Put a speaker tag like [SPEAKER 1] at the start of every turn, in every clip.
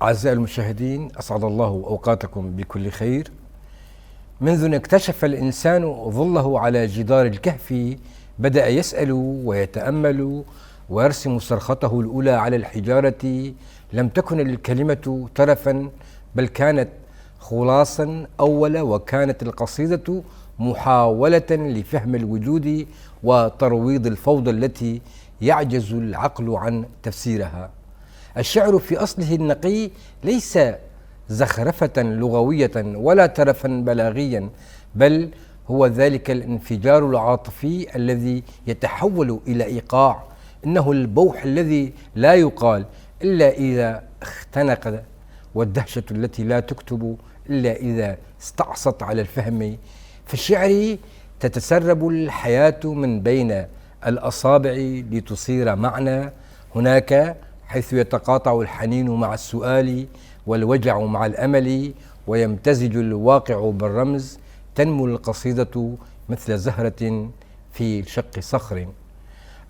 [SPEAKER 1] أعزائي المشاهدين، أسعد الله أوقاتكم بكل خير. منذ أن اكتشف الإنسان ظله على جدار الكهف بدأ يسأل ويتأمل ويرسم صرخته الأولى على الحجارة. لم تكن الكلمة ترفا، بل كانت خلاصا أول، وكانت القصيدة محاولة لفهم الوجود وترويض الفوضى التي يعجز العقل عن تفسيرها. الشعر في أصله النقي ليس زخرفة لغوية ولا ترفا بلاغيا، بل هو ذلك الانفجار العاطفي الذي يتحول إلى إيقاع. إنه البوح الذي لا يقال إلا إذا اختنق، والدهشة التي لا تكتب إلا إذا استعصت على الفهم. في الشعر تتسرب الحياة من بين الأصابع لتصير معنى. هناك حيث يتقاطع الحنين مع السؤال والوجع مع الأمل، ويمتزج الواقع بالرمز. تنمو القصيدة مثل زهرة في شق صخر.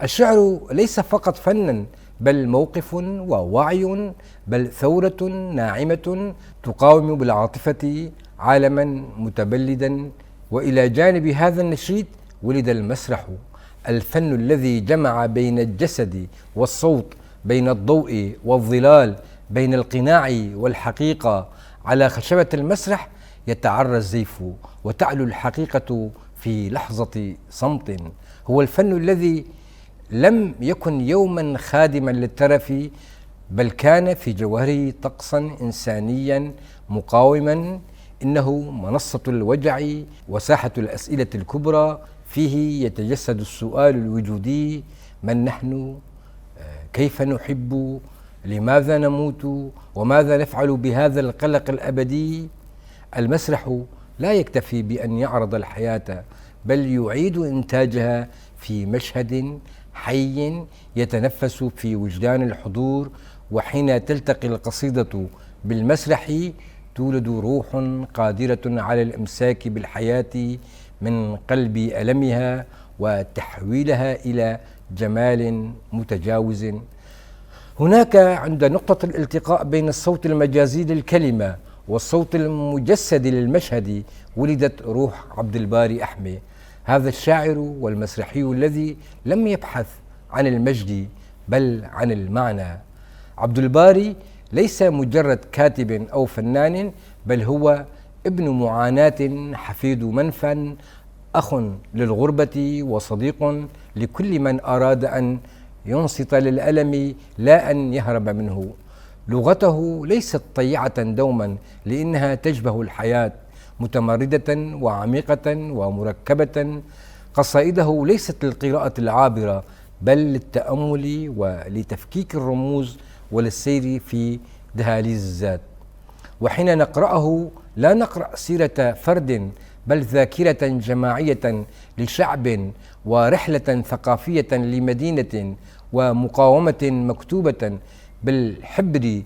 [SPEAKER 1] الشعر ليس فقط فنا، بل موقف ووعي، بل ثورة ناعمة تقاوم بالعاطفة عالما متبلدا. وإلى جانب هذا النشيد ولد المسرح، الفن الذي جمع بين الجسد والصوت، بين الضوء والظلال، بين القناع والحقيقة. على خشبة المسرح يتعرى الزيف وتعلو الحقيقة في لحظة صمت. هو الفن الذي لم يكن يوما خادما للترف، بل كان في جوهره طقسا إنسانيا مقاوما. إنه منصة الوجع وساحة الأسئلة الكبرى. فيه يتجسد السؤال الوجودي: من نحن؟ كيف نحب؟ لماذا نموت؟ وماذا نفعل بهذا القلق الأبدي؟ المسرح لا يكتفي بأن يعرض الحياة، بل يعيد إنتاجها في مشهد حي يتنفس في وجدان الحضور. وحين تلتقي القصيدة بالمسرح تولد روح قادرة على الإمساك بالحياة من قلب ألمها وتحويلها إلى جمال متجاوز. هناك عند نقطة الالتقاء بين الصوت المجازي للكلمة والصوت المجسد للمشهد ولدت روح عبد الباري أحمي، هذا الشاعر والمسرحي الذي لم يبحث عن المجد بل عن المعنى. عبد الباري ليس مجرد كاتب أو فنان، بل هو ابن معاناة، حفيد منفى، أخ للغربة، وصديق لكل من أراد أن ينصت للألم لا أن يهرب منه. لغته ليست طيعة دوما، لأنها تشبه الحياة، متمردة وعميقة ومركبة. قصائده ليست للقراءة العابرة، بل للتأمل ولتفكيك الرموز وللسير في دهاليز الذات. وحين نقرأه لا نقرأ سيرة فرد، بل ذاكرة جماعية لشعب، ورحلة ثقافية لمدينة، ومقاومة مكتوبة بالحبر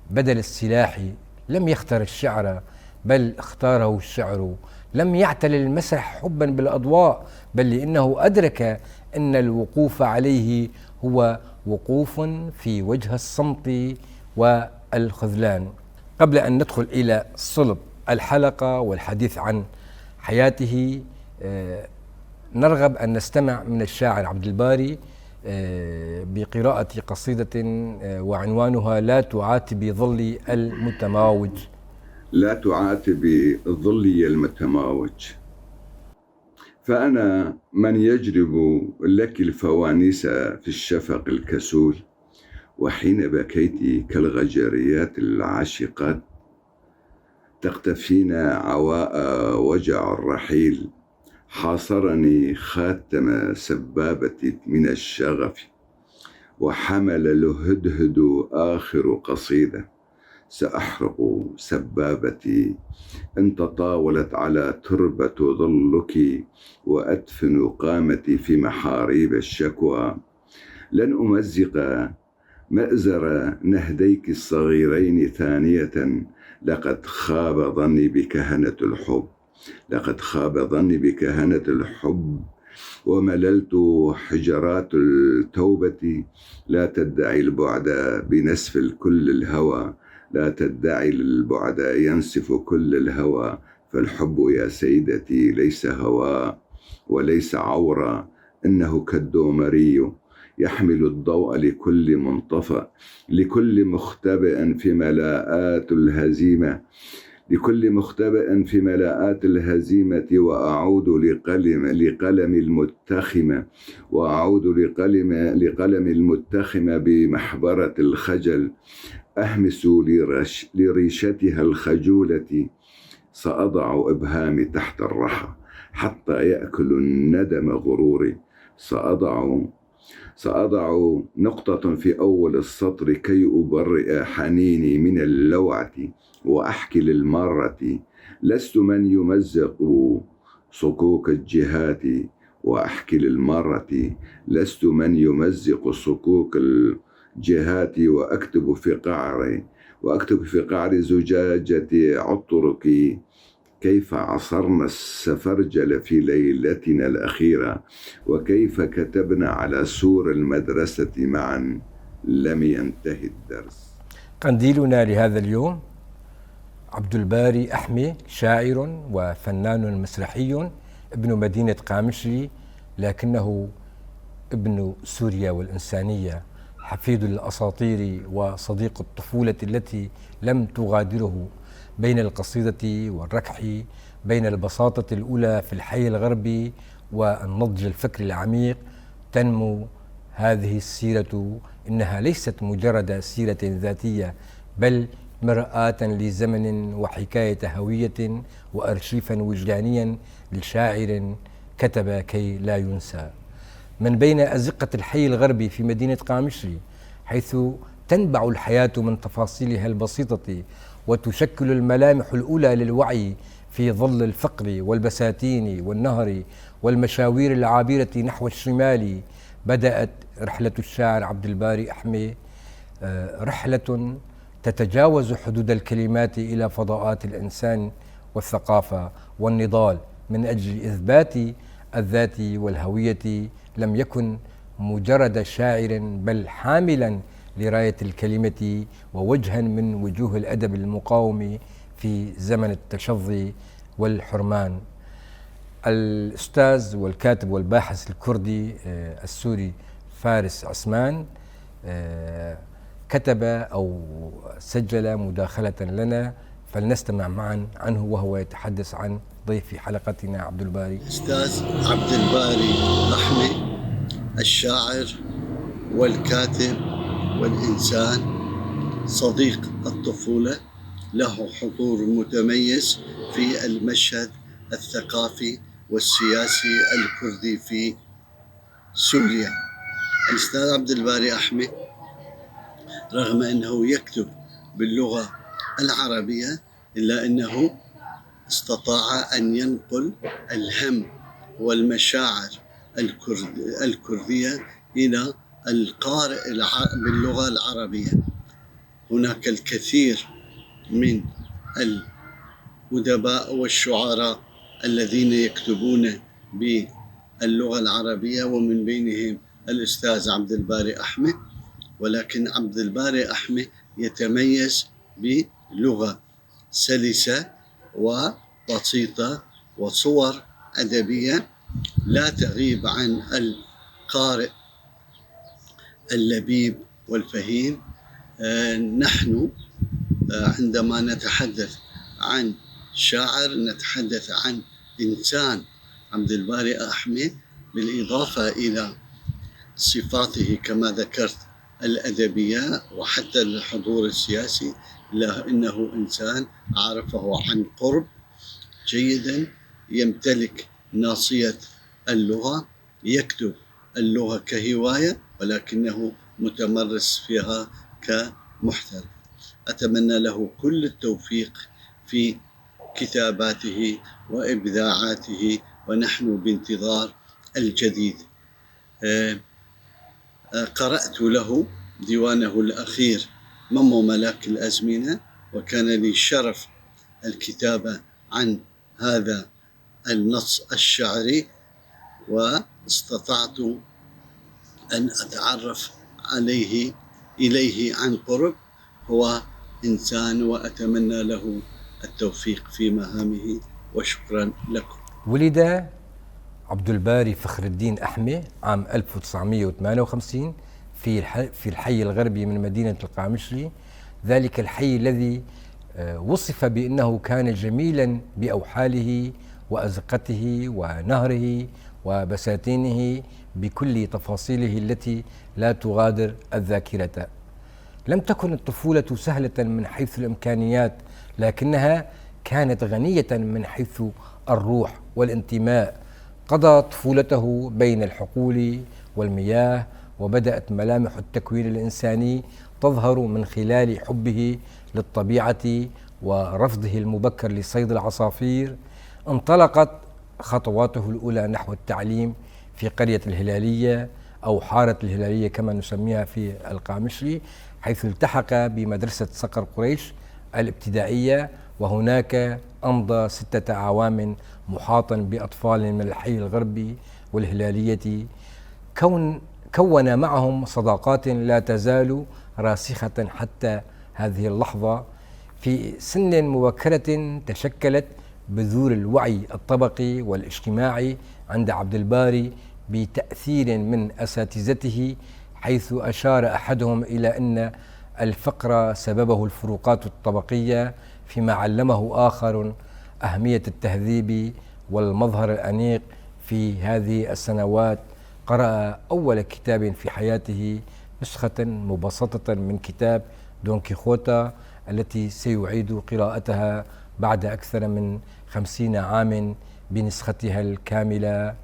[SPEAKER 1] بدل السلاح. لم يختر الشعر، بل اختاره الشعر. لم يعتل المسرح حبا بالأضواء، بل لأنه أدرك أن الوقوف عليه هو وقوف في وجه الصمت والخذلان. قبل أن ندخل إلى صلب الحلقة والحديث عن حياته، نرغب أن نستمع من الشاعر عبد الباري بقراءة قصيدة وعنوانها لا تعاتبي ظلي المتماوج.
[SPEAKER 2] لا تعاتبي ظلي المتماوج، فأنا من يجرب لك الفوانيس في الشفق الكسول. وحين بكيت كالغجريات العاشقات تقتفين عواء وجع الرحيل، حاصرني خاتم سبابة من الشغف، وحمل الهدهد آخر قصيدة. سأحرق سبابتي إن تطاولت على تربة ظلك، وأدفن قامتي في محاريب الشكوى. لن أمزق مأزر نهديك الصغيرين ثانية، لقد خاب ظني بكهنة الحب، لقد خاب ظني بكهنة الحب. ومللت حجرات التوبة لا تدعي البعد بنسف الكل الهوى. لا تدعي للبعد ينسف كل الهوى، فالحب يا سيدتي ليس هوى وليس عورة، إنه كالدومري يحمل الضوء لكل منطفأ، لكل مختبئ في ملاءات الهزيمة، لكل مختبئ في ملاءات الهزيمة. وأعود لقلم المتخمة، وأعود لقلم المتخمة بمحبرة الخجل، أهمس لريشتها الخجولة، سأضع إبهامي تحت الرحى حتى يأكل الندم غروري، سأضع نقطة في أول السطر كي أبرئ حنيني من اللوعة، وأحكي للمرة لست من يمزق صكوك الجهات، وأحكي للمرة لست من يمزق صكوك الجهات، وأكتب في قعر زجاجة عطرك كيف عصرنا السفرجل في ليلتنا الأخيرة، وكيف كتبنا على سور المدرسة معا لم ينتهي الدرس.
[SPEAKER 1] قنديلنا لهذا اليوم عبد الباري أحمي، شاعر وفنان مسرحي ابن مدينة قامشلي، لكنه ابن سوريا والإنسانية، حفيد الأساطير وصديق الطفولة التي لم تغادره، بين القصيدة والركح، بين البساطة الأولى في الحي الغربي والنضج الفكري العميق، تنمو هذه السيرة. إنها ليست مجرد سيرة ذاتية، بل مرآة لزمن وحكاية هوية وأرشيفا وجدانيا لشاعر كتب كي لا ينسى. من بين أزقة الحي الغربي في مدينة قامشلي، حيث تنبع الحياة من تفاصيلها البسيطة، وتشكل الملامح الأولى للوعي في ظل الفقر والبساتين والنهر والمشاوير العابرة نحو الشمال، بدأت رحلة الشاعر عبد الباري أحمي، رحلة تتجاوز حدود الكلمات إلى فضاءات الإنسان والثقافة والنضال من أجل إثبات الذات والهوية. لم يكن مجرد شاعر، بل حاملا لراية الكلمة ووجها من وجوه الأدب المقاوم في زمن التشظي والحرمان. الأستاذ والكاتب والباحث الكردي السوري فارس عثمان كتب أو سجل مداخلة لنا، فلنستمع معا عنه وهو يتحدث عن ضيف حلقتنا عبد الباري.
[SPEAKER 3] أستاذ عبد الباري أحمي، الشاعر والكاتب والإنسان، صديق الطفولة، له حضور متميز في المشهد الثقافي والسياسي الكردي في سوريا. الأستاذ عبد الباري أحمي رغم أنه يكتب باللغة العربية، إلا أنه استطاع أن ينقل الهم والمشاعر الكردية إلى القارئ باللغة العربية. هناك الكثير من الأدباء والشعراء الذين يكتبون باللغة العربية، ومن بينهم الأستاذ عبد الباري أحمي، ولكن عبد الباري أحمي يتميز بلغة سلسة وبسيطة وصور أدبية لا تغيب عن القارئ اللبيب والفهيم. نحن عندما نتحدث عن شاعر نتحدث عن إنسان. عبد الباري أحمي بالإضافة إلى صفاته كما ذكرت الأدبية وحتى الحضور السياسي، إنه إنسان عرفه عن قرب جيدا، يمتلك ناصية اللغة، يكتب اللغة كهواية ولكنه متمرس فيها كمحترف. أتمنى له كل التوفيق في كتاباته وإبداعاته، ونحن بانتظار الجديد. قرأت له ديوانه الأخير ممو ملاك الأزمنة، وكان لي شرف الكتابة عن هذا النص الشعري، واستطعت أن أتعرف إليه عن قرب. هو إنسان، وأتمنى له التوفيق في مهامه، وشكرا لكم.
[SPEAKER 1] ولد عبد الباري فخر الدين أحمي عام 1958 في الحي الغربي من مدينة القامشلي، ذلك الحي الذي وصف بأنه كان جميلا بأوحاله وأزقته ونهره وبساتينه بكل تفاصيله التي لا تغادر الذاكرة. لم تكن الطفولة سهلة من حيث الإمكانيات، لكنها كانت غنية من حيث الروح والانتماء. قضى طفولته بين الحقول والمياه، وبدأت ملامح التكوين الإنساني تظهر من خلال حبه للطبيعة ورفضه المبكر لصيد العصافير. انطلقت خطواته الأولى نحو التعليم في قرية الهلالية أو حارة الهلالية كما نسميها في القامشلي، حيث التحق بمدرسة صقر قريش الابتدائية، وهناك أمضى 6 أعوام محاطا بأطفال من الحي الغربي والهلالية، كون معهم صداقات لا تزال راسخة حتى هذه اللحظة. في سن مبكرة تشكلت بذور الوعي الطبقي والاجتماعي عند عبد الباري بتأثير من أساتذته، حيث أشار أحدهم إلى أن الفقر سببه الفروقات الطبقية، فيما علمه آخر أهمية التهذيب والمظهر الأنيق. في هذه السنوات قرأ أول كتاب في حياته، نسخة مبسطة من كتاب دون كيخوتا التي سيعيد قراءتها بعد أكثر من 50 عام بنسختها الكاملة.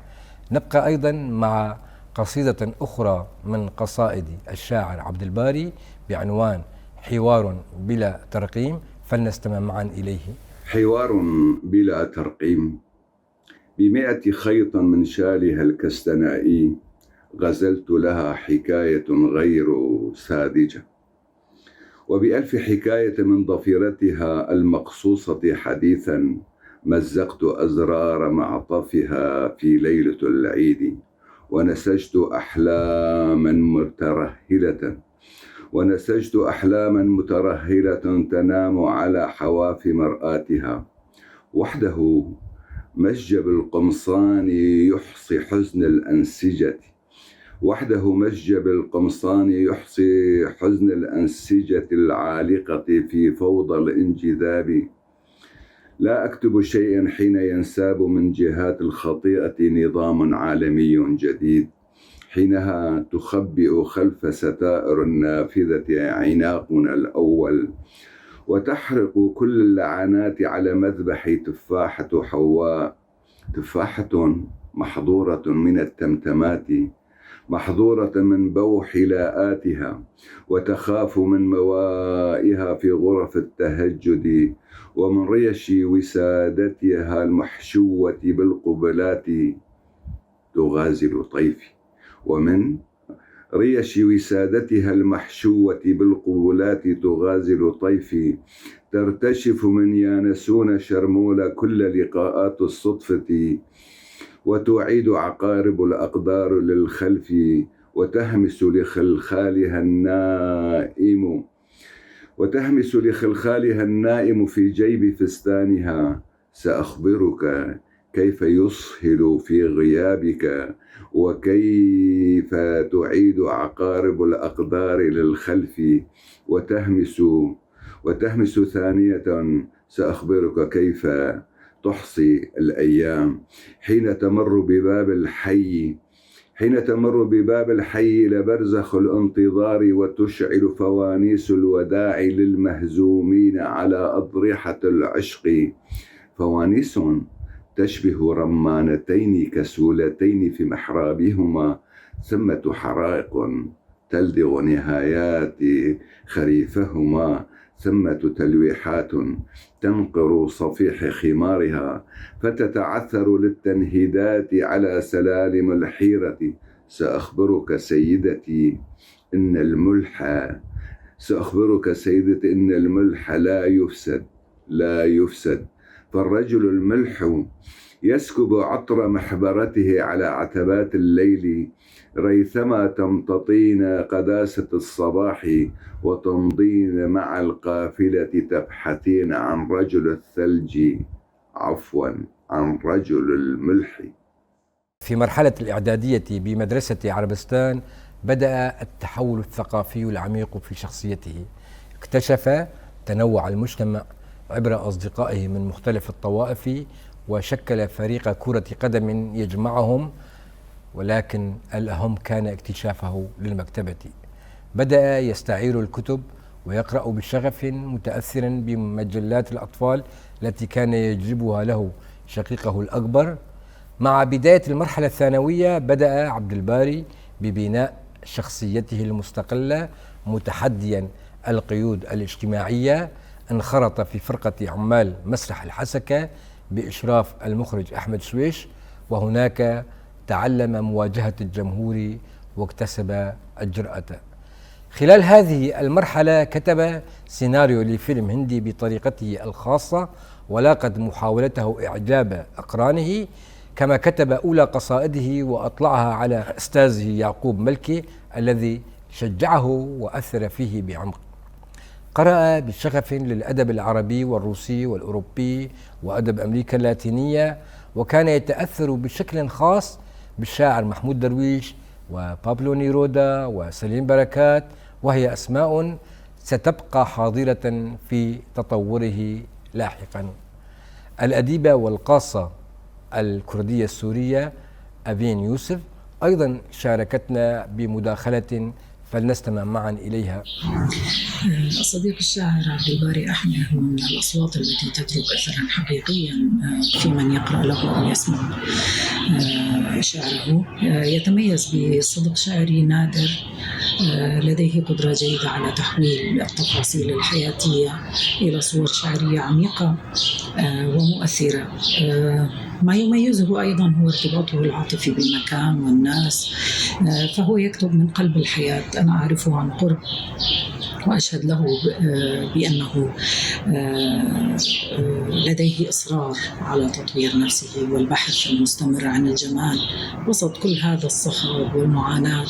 [SPEAKER 1] نبقى أيضا مع قصيدة أخرى من قصائد الشاعر عبد الباري بعنوان حوار بلا ترقيم، فلنستمع معا إليه.
[SPEAKER 2] حوار بلا ترقيم. ب100 خيط من شالها الكستنائي غزلت لها حكاية غير ساذجة، وب1000 حكاية من ضفيرتها المقصوصة حديثا مزقت أزرار معطفها في ليلة العيد، ونسجت أحلاما مترهلة تنام على حواف مرآتها. وحده مج بالقمصان يحصي حزن الأنسجة العالقة في فوضى الانجذاب. لا أكتب شيئا حين ينساب من جهات الخطيئة نظام عالمي جديد، حينها تخبئ خلف ستائر النافذة عناقنا الأول، وتحرق كل اللعنات على مذبح تفاحة حواء، تفاحة محظورة من التمتمات، محظورة من بوح لاءاتها، وتخاف من موائها في غرف التهجد، ومن ريش وسادتها المحشوة بالقبلات تغازل طيفي، ومن ريش وسادتها المحشوة بالقبلات تغازل طيفي. ترتشف من يانسون شرمولة كل لقاءات الصدفة، وتعيد عقارب الأقدار للخلف، وتهمس لخلخالها النائم في جيب فستانها. سأخبرك كيف يصهل في غيابك، وكيف تعيد عقارب الأقدار للخلف، وتهمس ثانية. سأخبرك كيف تحصي الأيام حين تمر بباب الحي لبرزخ الانتظار، وتشعل فوانيس الوداع للمهزومين على أضرحة العشق، فوانيس تشبه رمانتين كسولتين في محرابهما ثمة حرائق تلدغ نهايات خريفهما، ثمة تلويحات تنقر صفيح خمارها فتتعثر للتنهيدات على سلالم الحيرة. سأخبرك سيدتي إن الملح لا يفسد، فالرجل الملح يسكب عطر محبرته على عتبات الليل ريثما تمتطين قداسة الصباح وتمضين مع القافلة تبحثين عن رجل الثلج، عفوا عن رجل الملح.
[SPEAKER 1] في مرحلة الإعدادية بمدرسة عربستان بدأ التحول الثقافي العميق في شخصيته. اكتشف تنوع المجتمع عبر أصدقائه من مختلف الطوائف، وشكل فريق كرة قدم يجمعهم، ولكن الأهم كان اكتشافه للمكتبة. بدأ يستعير الكتب ويقرأ بشغف، متأثرا بمجلات الأطفال التي كان يجلبها له شقيقه الأكبر. مع بداية المرحلة الثانوية بدأ عبد الباري ببناء شخصيته المستقلة، متحديا القيود الاجتماعية. انخرط في فرقة عمال مسرح الحسكة بإشراف المخرج أحمد شويش، وهناك تعلم مواجهة الجمهور واكتسب الجرأة. خلال هذه المرحلة كتب سيناريو لفيلم هندي بطريقته الخاصة، ولاقت محاولته إعجاب أقرانه، كما كتب أولى قصائده وأطلعها على أستاذه يعقوب ملكي الذي شجعه وأثر فيه بعمق. قرأ بشغف للأدب العربي والروسي والأوروبي وأدب أمريكا اللاتينية، وكان يتأثر بشكل خاص بالشاعر محمود درويش وبابلو نيرودا وسليم بركات، وهي أسماء ستبقى حاضرة في تطوره لاحقا. الأديبة والقاصة الكردية السورية أفين يوسف أيضا شاركتنا بمداخلة، فلنستمع معا إليها.
[SPEAKER 4] الصديق الشاعر عبد الباري أحمد هو من الأصوات التي تترك أثرا حقيقيا في من يقرأ له أو يسمع شعره. يتميز بصدق شعري نادر، لديه قدرة جيدة على تحويل التفاصيل الحياتية إلى صور شعرية عميقة ومؤثرة. ما يميزه أيضا هو ارتباطه العاطفي بالمكان والناس، فهو يكتب من قلب الحياة. أنا أعرفه عن قرب وأشهد له بأنه لديه إصرار على تطوير نفسه والبحث المستمر عن الجمال وسط كل هذا الصخب والمعاناة.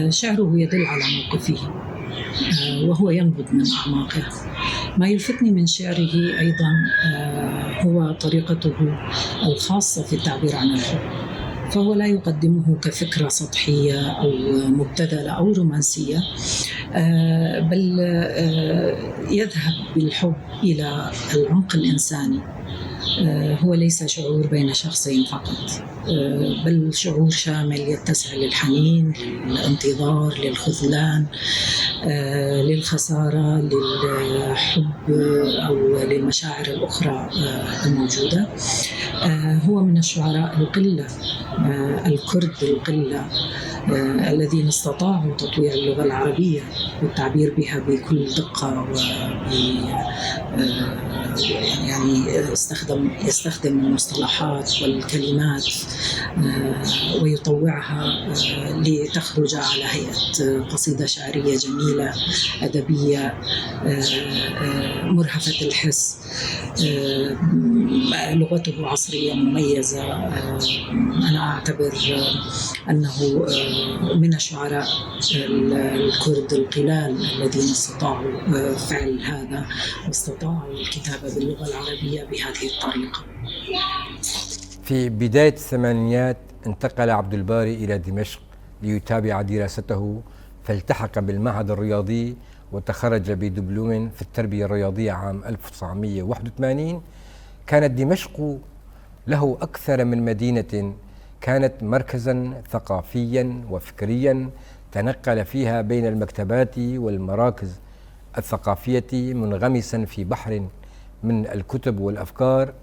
[SPEAKER 4] شعره يدل على موقفه وهو ينبض من أعماقه. ما يلفتني من شعره أيضا هو طريقته الخاصة في التعبير عن الحب، فهو لا يقدمه كفكرة سطحية أو مبتذلة أو رومانسية، بل يذهب بالحب إلى العمق الإنساني. هو ليس شعور بين شخصين فقط، بل شعور شامل يتسع للحنين، للانتظار، للخذلان، للخسارة، للحب أو للمشاعر الأخرى الموجودة. هو من الشعراء القلة، الكرد القلة، الذين استطاعوا تطوير اللغة العربية والتعبير بها بكل دقة يعني يستخدم المصطلحات والكلمات ويطوعها لتخرج على هيئة قصيدة شعرية جميلة أدبية مرهفة الحس. لغته عصرية مميزة. أنا أعتبر أنه من الشعراء الكرد القلال الذين استطاعوا فعل هذا واستطاعوا الكتابة باللغة العربية بهذه الطريقة.
[SPEAKER 1] في بداية الثمانينات انتقل عبد الباري إلى دمشق ليتابع دراسته، فالتحق بالمعهد الرياضي وتخرج بدبلوم في التربية الرياضية عام 1981. كانت دمشق له أكثر من مدينة، كانت مركزا ثقافيا وفكريا تنقل فيها بين المكتبات والمراكز الثقافية، منغمسا في بحر من الكتب والأفكار.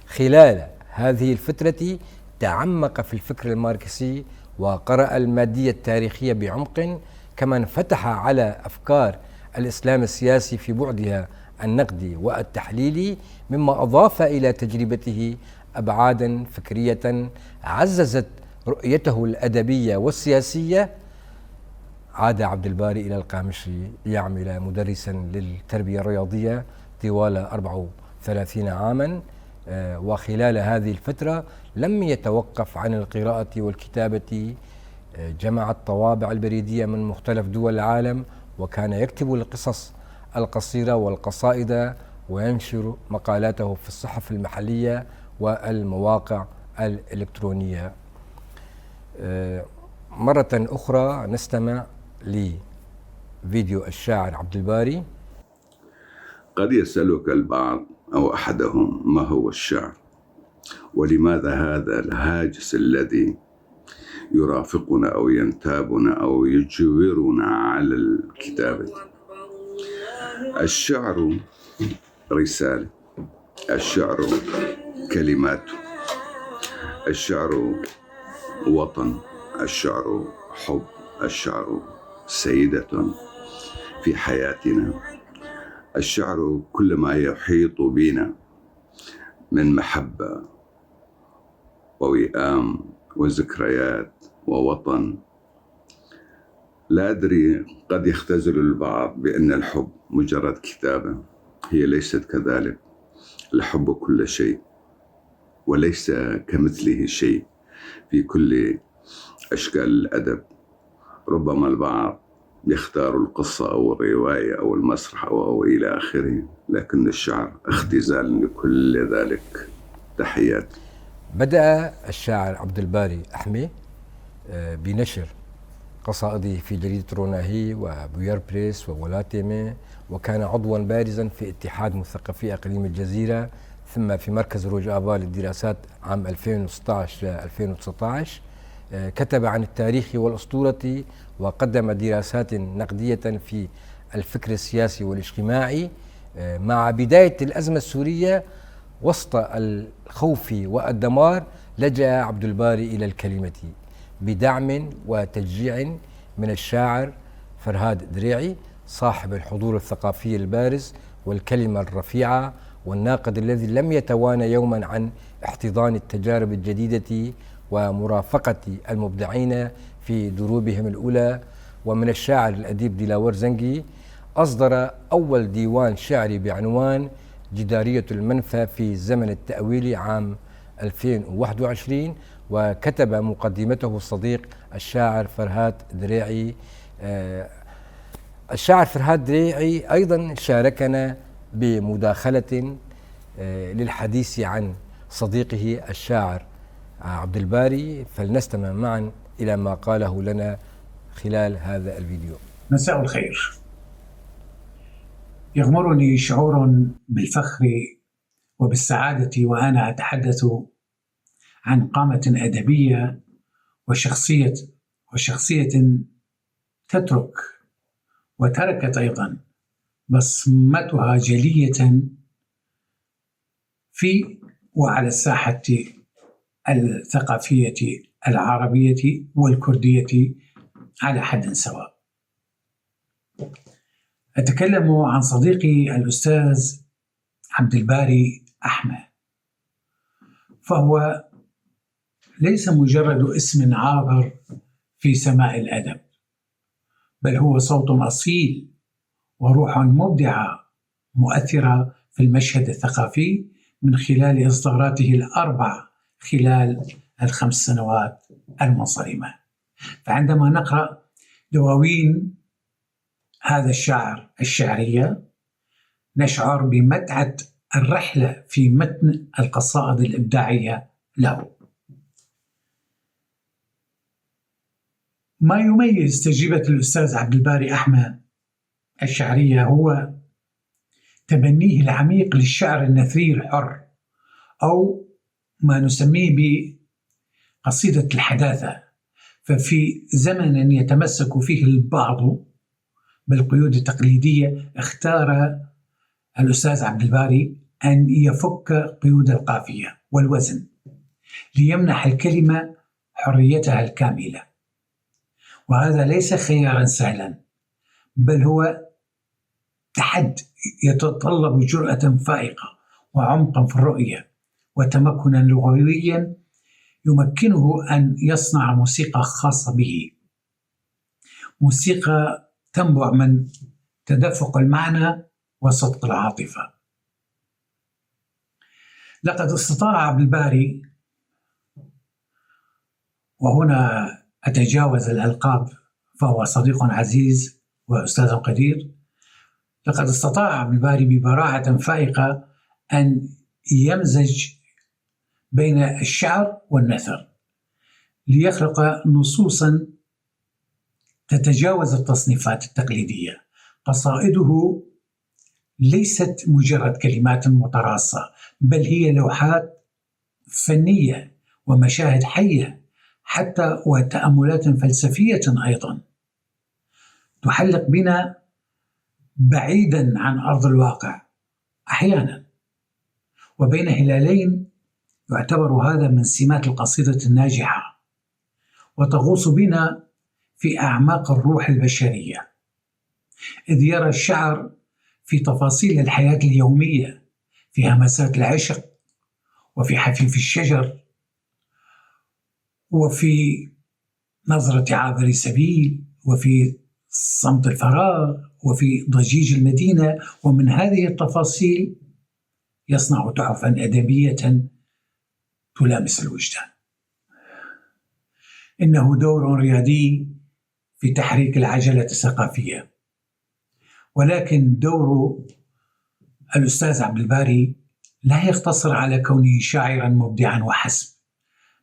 [SPEAKER 1] خلال هذه الفترة تعمق في الفكر الماركسي وقرأ المادية التاريخية بعمق، كما انفتح على أفكار الإسلام السياسي في بعدها النقدي والتحليلي، مما أضاف إلى تجربته أبعادا فكرية عززت رؤيته الأدبية والسياسية. عاد عبد الباري إلى القامشي ليعمل مدرسا للتربية الرياضية طوال 34 عاما، وخلال هذه الفترة لم يتوقف عن القراءة والكتابة. جمع الطوابع البريدية من مختلف دول العالم، وكان يكتب القصص القصيرة والقصائد، وينشر مقالاته في الصحف المحلية والمواقع الإلكترونية. مرة أخرى نستمع لفيديو الشاعر عبد الباري.
[SPEAKER 2] قد يسألك البعض أو أحدهم ما هو الشعر، ولماذا هذا الهاجس الذي يرافقنا أو ينتابنا أو يجبرنا على الكتابة. الشعر رسالة، الشعر كلمات، الشعر وطن، الشعر حب، الشعر سيدة في حياتنا، الشعر كل ما يحيط بنا من محبة ووئام وذكريات ووطن. لا أدري، قد يختزل البعض بأن الحب مجرد كتابة، هي ليست كذلك. الحب كل شيء وليس كمثله شيء في كل أشكال الأدب. ربما البعض يختار القصة أو الرواية أو المسرح أو إلى آخره، لكن الشعر اختزال لكل ذلك. تحيات.
[SPEAKER 1] بدأ الشاعر عبد الباري أحمي بنشر قصائده في جريدة روناهي وبوير بريس وولاتيمي، وكان عضوا بارزا في اتحاد مثقفي أقليم الجزيرة، ثم في مركز روجافا للدراسات عام 2016-2019. كتب عن التاريخ والأسطورة، وقدم دراسات نقدية في الفكر السياسي والاجتماعي. مع بداية الأزمة السورية وسط الخوف والدمار، لجأ عبد الباري إلى الكلمة بدعم وتشجيع من الشاعر فرهاد دريعي، صاحب الحضور الثقافي البارز والكلمة الرفيعة، والناقد الذي لم يتوانى يوما عن احتضان التجارب الجديدة ومرافقة المبدعين في دروبهم الأولى. ومن الشاعر الأديب دلاور زنقي أصدر أول ديوان شعري بعنوان جدارية المنفى في زمن التأويل عام 2021، وكتب مقدمته الصديق الشاعر فرهاد دريعي. الشاعر فرهاد دريعي أيضا شاركنا بمداخلة للحديث عن صديقه الشاعر عبد الباري، فلنستمع معا إلى ما قاله لنا خلال هذا الفيديو.
[SPEAKER 5] مساء الخير. يغمرني شعور بالفخر وبالسعادة وأنا أتحدث عن قامة أدبية وشخصية تترك وتركت أيضا بصمتها جلية في وعلى الساحة الثقافية العربية والكردية على حد سواء. أتكلم عن صديقي الأستاذ عبد الباري أحمد، فهو ليس مجرد اسم عابر في سماء الأدب، بل هو صوت أصيل وروح مبدعة مؤثرة في المشهد الثقافي من خلال إصداراته ال4 خلال ال5 سنوات المنصرمة. فعندما نقرأ دواوين هذا الشاعر الشعرية نشعر بمتعة الرحلة في متن القصائد الإبداعية له. ما يميز تجربة الأستاذ عبد الباري أحمد الشعرية هو تبنيه العميق للشعر النثري الحر، أو ما نسميه بقصيدة الحداثة. ففي زمن يتمسك فيه البعض بالقيود التقليدية، اختار الأستاذ عبد الباري أن يفك قيود القافية والوزن ليمنح الكلمة حريتها الكاملة، وهذا ليس خيارا سهلا، بل هو تحدي يتطلب جرأة فائقة وعمقا في الرؤية وتمكنا لغويا يمكنه أن يصنع موسيقى خاصة به، موسيقى تنبع من تدفق المعنى وصدق العاطفة. لقد استطاع عبد الباري، وهنا أتجاوز الألقاب فهو صديق عزيز وأستاذ قدير، لقد استطاع عبد الباري ببراعة فائقة أن يمزج بين الشعر والنثر ليخلق نصوصا تتجاوز التصنيفات التقليدية. قصائده ليست مجرد كلمات متراصة، بل هي لوحات فنية ومشاهد حية حتى وتأملات فلسفية أيضا تحلق بنا بعيدا عن أرض الواقع أحيانا. وبين هلالين يعتبر هذا من سمات القصيدة الناجحة، وتغوص بنا في أعماق الروح البشرية، إذ يرى الشعر في تفاصيل الحياة اليومية، في همسات العشق، وفي حفيف الشجر، وفي نظرة عابر سبيل، وفي صمت الفراغ، وفي ضجيج المدينة. ومن هذه التفاصيل يصنع تحفا أدبية تلامس الوجدان. إنه دور ريادي في تحريك العجلة الثقافية، ولكن دور الأستاذ عبد الباري لا يقتصر على كونه شاعرا مبدعا وحسب،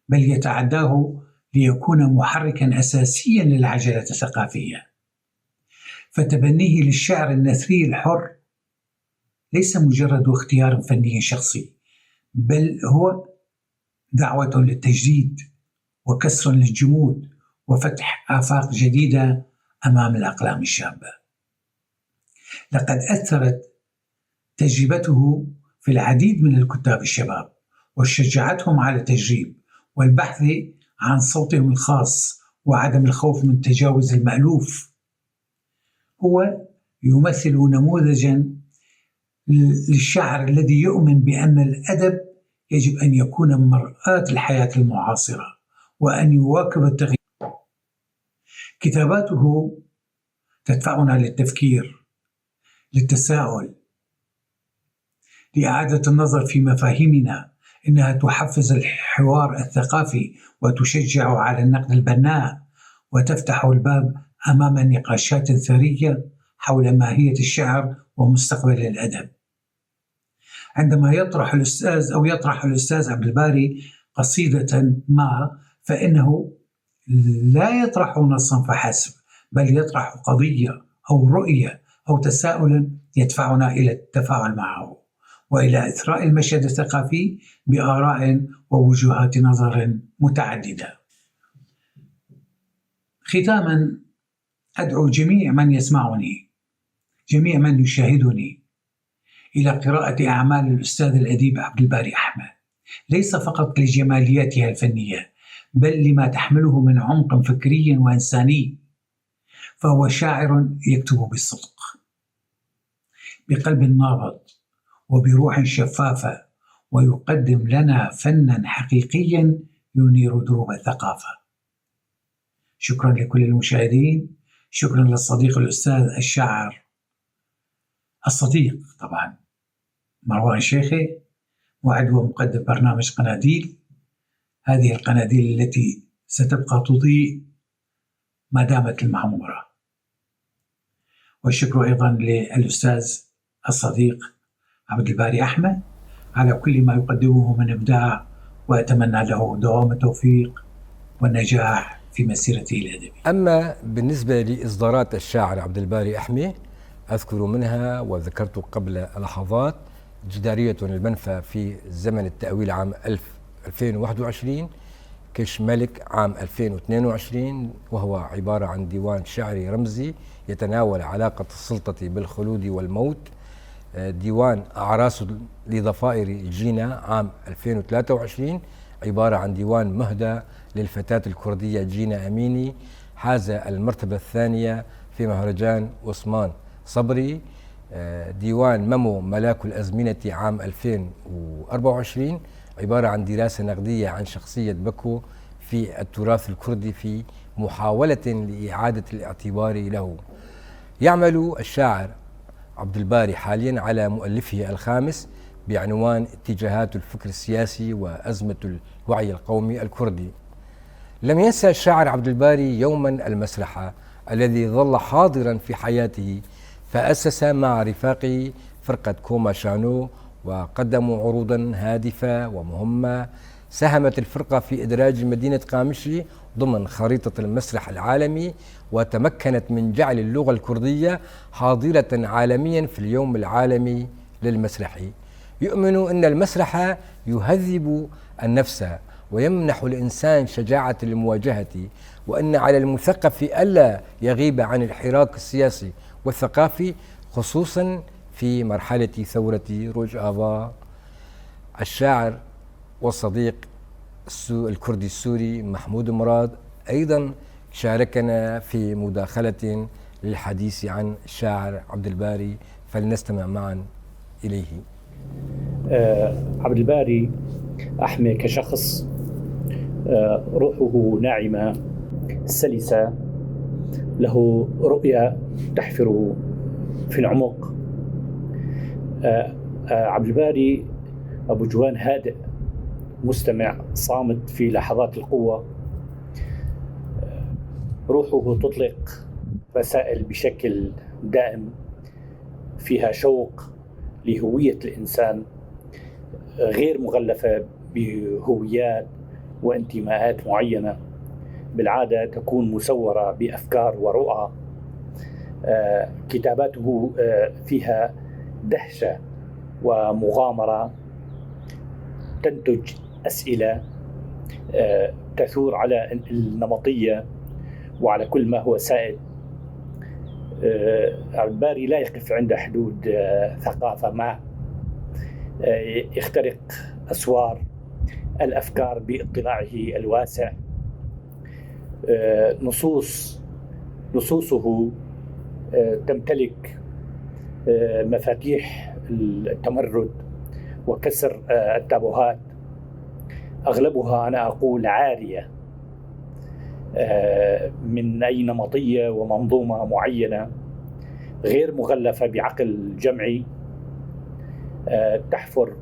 [SPEAKER 5] بل يتعداه ليكون محركا أساسيا للعجلة الثقافية. فتبنيه للشعر النثري الحر ليس مجرد اختيار فني شخصي، بل هو دعوة للتجديد وكسر للجمود وفتح آفاق جديدة أمام الأقلام الشابة. لقد أثرت تجربته في العديد من الكتاب الشباب وشجعتهم على التجريب والبحث عن صوتهم الخاص وعدم الخوف من تجاوز المألوف. هو يمثل نموذجا للشاعر الذي يؤمن بأن الأدب يجب أن يكون مرآة الحياة المعاصرة وأن يواكب التغيير. كتاباته تدفعنا للتفكير، للتساؤل، لإعادة النظر في مفاهيمنا. إنها تحفز الحوار الثقافي وتشجع على النقد البناء، وتفتح الباب أمام نقاشات ثرية حول ماهية الشعر ومستقبل الأدب. عندما يطرح الأستاذ عبد الباري قصيدة ما، فإنه لا يطرح نصا فحسب، بل يطرح قضية أو رؤية أو تساؤلا يدفعنا إلى التفاعل معه وإلى إثراء المشهد الثقافي بآراء ووجهات نظر متعددة. ختاما، أدعو جميع من يسمعني، جميع من يشاهدني، إلى قراءة أعمال الأستاذ الأديب عبد الباري أحمد، ليس فقط لجمالياتها الفنية، بل لما تحمله من عمق فكري وإنساني. فهو شاعر يكتب بالصدق، بقلب نابض وبروح شفافة، ويقدم لنا فنا حقيقيا ينير دروب الثقافة. شكرا لكل المشاهدين، شكرا للصديق الأستاذ الشاعر الصديق طبعا مروان شيخي، معد ومقدم برنامج قناديل، هذه القناديل التي ستبقى تضيء ما دامت المعمورة. والشكر أيضا للأستاذ الصديق عبد الباري أحمد على كل ما يقدمه من إبداع، وأتمنى له دوام التوفيق والنجاح في مسيرته الأدبية.
[SPEAKER 1] أما بالنسبة لإصدارات الشاعر عبد الباري أحمد، أذكر منها وذكرت قبل لحظات جدارية المنفى في زمن التأويل عام 2021، كش ملك عام 2022، وهو عبارة عن ديوان شعري رمزي يتناول علاقة السلطة بالخلود والموت. ديوان أعراس لضفائر جينا عام 2023، عبارة عن ديوان مهدى للفتاة الكردية جينا أميني، حاز المرتبة الثانية في مهرجان عثمان صبري. ديوان ممو ملاك الأزمنة عام 2024، عبارة عن دراسة نقدية عن شخصية بكو في التراث الكردي في محاولة لإعادة الاعتبار له. يعمل الشاعر عبد الباري حاليا على مؤلفه الخامس بعنوان اتجاهات الفكر السياسي وأزمة الوعي القومي الكردي. لم ينسى الشاعر عبد الباري يوما المسرحة الذي ظل حاضرا في حياته، فأسس مع رفاقه فرقة كوما شانو وقدموا عروضا هادفة ومهمة. ساهمت الفرقة في إدراج مدينة قامشلي ضمن خريطة المسرح العالمي، وتمكنت من جعل اللغة الكردية حاضرة عالميا في اليوم العالمي للمسرح. يؤمن أن المسرح يهذب النفس ويمنح الإنسان شجاعة المواجهة، وأن على المثقف ألا يغيب عن الحراك السياسي والثقافي، خصوصا في مرحلة ثورة روجافا. الشاعر والصديق الكردي السوري محمود مراد أيضا شاركنا في مداخلة للحديث عن الشاعر عبد الباري، فلنستمع معا إليه.
[SPEAKER 6] عبد الباري أحمي كشخص روحه ناعمة سلسة، له رؤية تحفر في العمق. عبد الباري أبو جوان هادئ مستمع صامت في لحظات القوة. روحه تطلق رسائل بشكل دائم فيها شوق لهوية الإنسان، غير مغلفة بهويات وانتماءات معينة، بالعادة تكون مسورة بأفكار ورؤى. كتاباته فيها دهشة ومغامرة، تنتج أسئلة تثور على النمطية وعلى كل ما هو سائد. عبد الباري لا يقف عند حدود ثقافة ما، يخترق أسوار الأفكار باطلاعه الواسع. نصوصه تمتلك مفاتيح التمرد وكسر التابوهات، أغلبها أنا أقول عارية من أي نمطية ومنظومة معينة، غير مغلفة بعقل جمعي، تحفر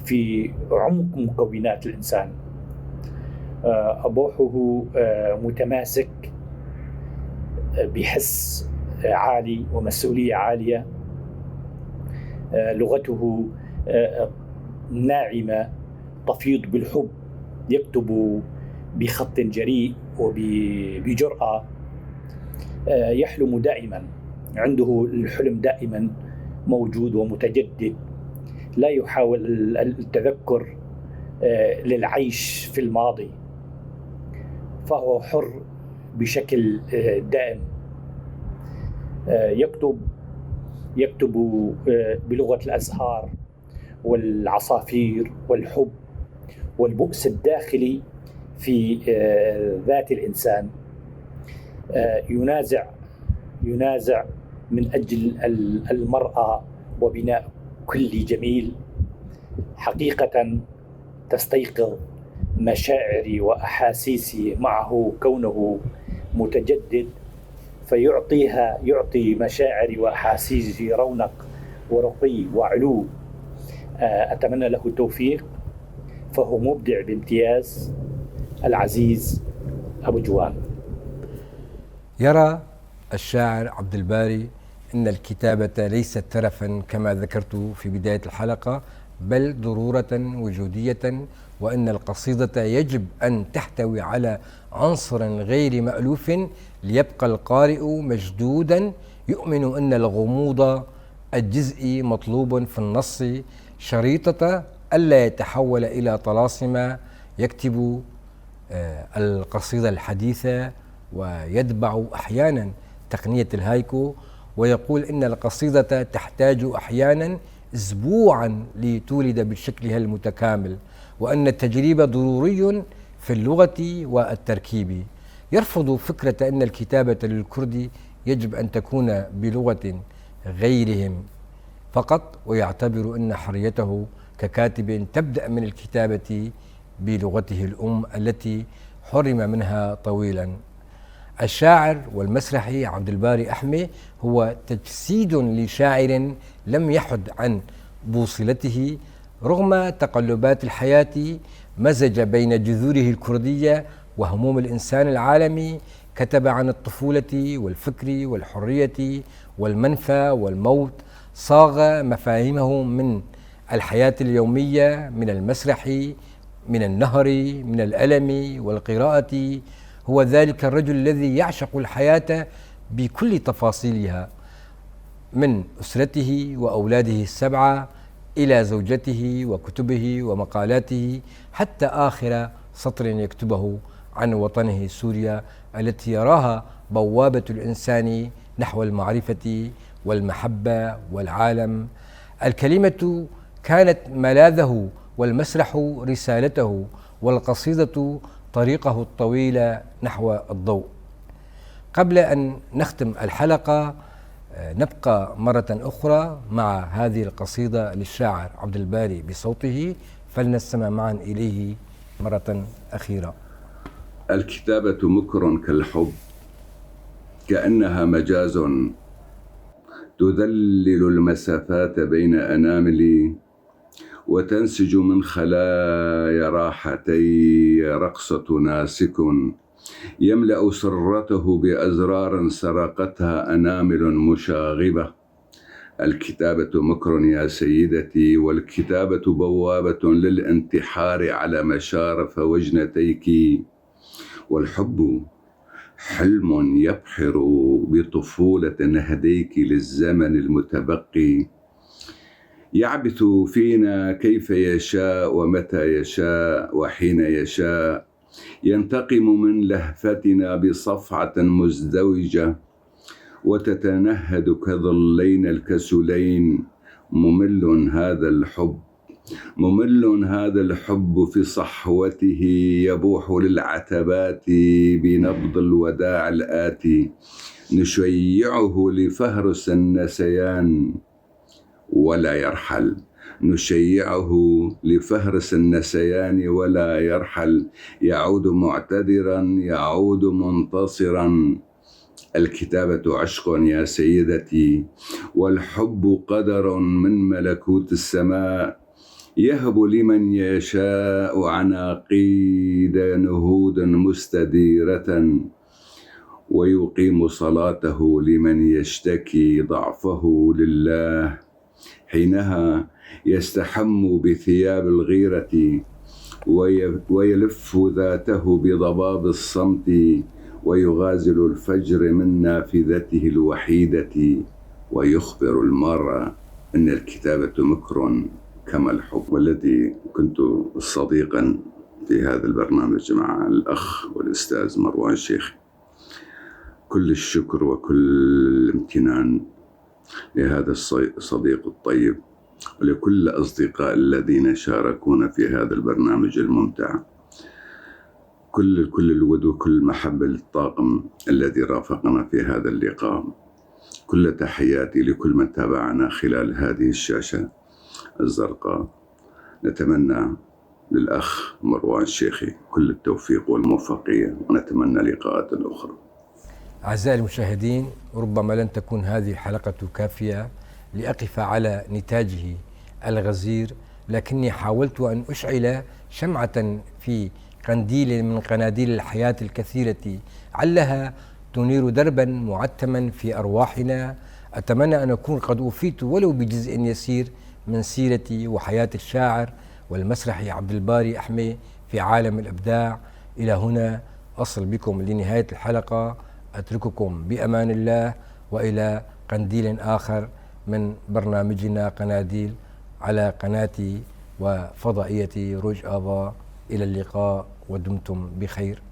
[SPEAKER 6] في عمق مكونات الإنسان. أبوحه متماسك بحس عالي ومسؤولية عالية. لغته ناعمة تفيض بالحب، يكتب بخط جريء وبجرأة. يحلم دائما، عنده الحلم دائما موجود ومتجدد، لا يحاول التذكر للعيش في الماضي، فهو حر بشكل دائم. يكتب بلغة الأزهار والعصافير والحب والبؤس الداخلي في ذات الإنسان. ينازع من أجل المرأة وبناء كل جميل. حقيقة تستيقظ مشاعري وأحاسيسي معه كونه متجدد، يعطي مشاعري وأحاسيسي رونق ورقي وعلو. أتمنى له التوفيق، فهو مبدع بامتياز. العزيز أبو جوان.
[SPEAKER 1] يرى الشاعر عبد الباري أن الكتابة ليست ترفا كما ذكرت في بداية الحلقة، بل ضرورة وجودية، وأن القصيدة يجب أن تحتوي على عنصر غير مألوف ليبقى القارئ مشدودا. يؤمن أن الغموض الجزئي مطلوب في النص شريطة ألا يتحول إلى طلاسم. يكتب القصيدة الحديثة ويتبع أحيانا تقنية الهايكو، ويقول إن القصيدة تحتاج أحيانا أسبوعا لتولد بشكلها المتكامل، وأن التجريب ضروري في اللغة والتركيب. يرفض فكرة أن الكتابة للكرد يجب أن تكون بلغة غيرهم فقط، ويعتبر أن حريته ككاتب تبدأ من الكتابة بلغته الأم التي حرم منها طويلا. الشاعر والمسرحي عبد الباري أحمي هو تجسيد لشاعر لم يحد عن بوصلته رغم تقلبات الحياة. مزج بين جذوره الكردية وهموم الإنسان العالمي. كتب عن الطفولة والفكر والحرية والمنفى والموت. صاغ مفاهيمه من الحياة اليومية، من المسرح، من النهر، من الألم والقراءة. هو ذلك الرجل الذي يعشق الحياة بكل تفاصيلها، من أسرته وأولاده السبعة إلى زوجته وكتبه ومقالاته، حتى آخر سطر يكتبه عن وطنه سوريا التي يراها بوابة الإنسان نحو المعرفة والمحبة والعالم. الكلمة كانت ملاذه، والمسرح رسالته، والقصيدة طريقه الطويل نحو الضوء. قبل أن نختم الحلقة نبقى مرة أخرى مع هذه القصيدة للشاعر عبد الباري بصوته، فلنستمع معا إليه مرة أخيرة.
[SPEAKER 2] الكتابة مكر كالحب، كأنها مجاز تذلل المسافات بين أناملي، وتنسج من خلايا راحتي رقصة ناسك يملأ سرته بأزرار سرقتها أنامل مشاغبة. الكتابة مكر يا سيدتي، والكتابة بوابة للانتحار على مشارف وجنتيك، والحب حلم يبحر بطفولة هديك للزمن المتبقي، يعبث فينا كيف يشاء ومتى يشاء وحين يشاء، ينتقم من لهفتنا بصفعة مزدوجة، وتتنهد كظلين الكسلين. ممل هذا الحب، ممل هذا الحب في صحوته، يبوح للعتبات بنبض الوداع الآتي. نشيعه لفهرس النسيان ولا يرحل، نشيعه لفهرس النسيان ولا يرحل، يعود معتذرا يعود منتصرا. الكتابة عشق يا سيدتي، والحب قدر من ملكوت السماء، يهب لمن يشاء عناقيد نهودا مستديرة، ويقيم صلاته لمن يشتكي ضعفه لله. حينها يستحم بثياب الغيرة، ويلف ذاته بضباب الصمت، ويغازل الفجر من نافذته الوحيدة، ويخبر المرء أن الكتابة مكر كما الحب. والذي كنت صديقا في هذا البرنامج مع الأخ والأستاذ مروان شيخ، كل الشكر وكل الامتنان لهذا الصديق الطيب، ولكل الأصدقاء الذين شاركونا في هذا البرنامج الممتع. كل الود وكل المحبة للطاقم الذي رافقنا في هذا اللقاء. كل تحياتي لكل من تابعنا خلال هذه الشاشة الزرقاء. نتمنى للأخ مروان شيخي كل التوفيق والموفقية، ونتمنى لقاءات أخرى.
[SPEAKER 1] أعزائي المشاهدين، ربما لن تكون هذه الحلقة كافية لأقف على نتاجه الغزير، لكني حاولت أن أشعل شمعة في قنديل من قناديل الحياة الكثيرة، علها تنير دربا معتما في أرواحنا. أتمنى أن أكون قد أوفيت ولو بجزء يسير من سيرة وحياة الشاعر والمسرحي عبد الباري أحمي في عالم الإبداع. إلى هنا أصل بكم لنهاية الحلقة، أترككم بأمان الله وإلى قنديل آخر من برنامجنا قناديل على قناتي وفضائيتي روج آفا. إلى اللقاء ودمتم بخير.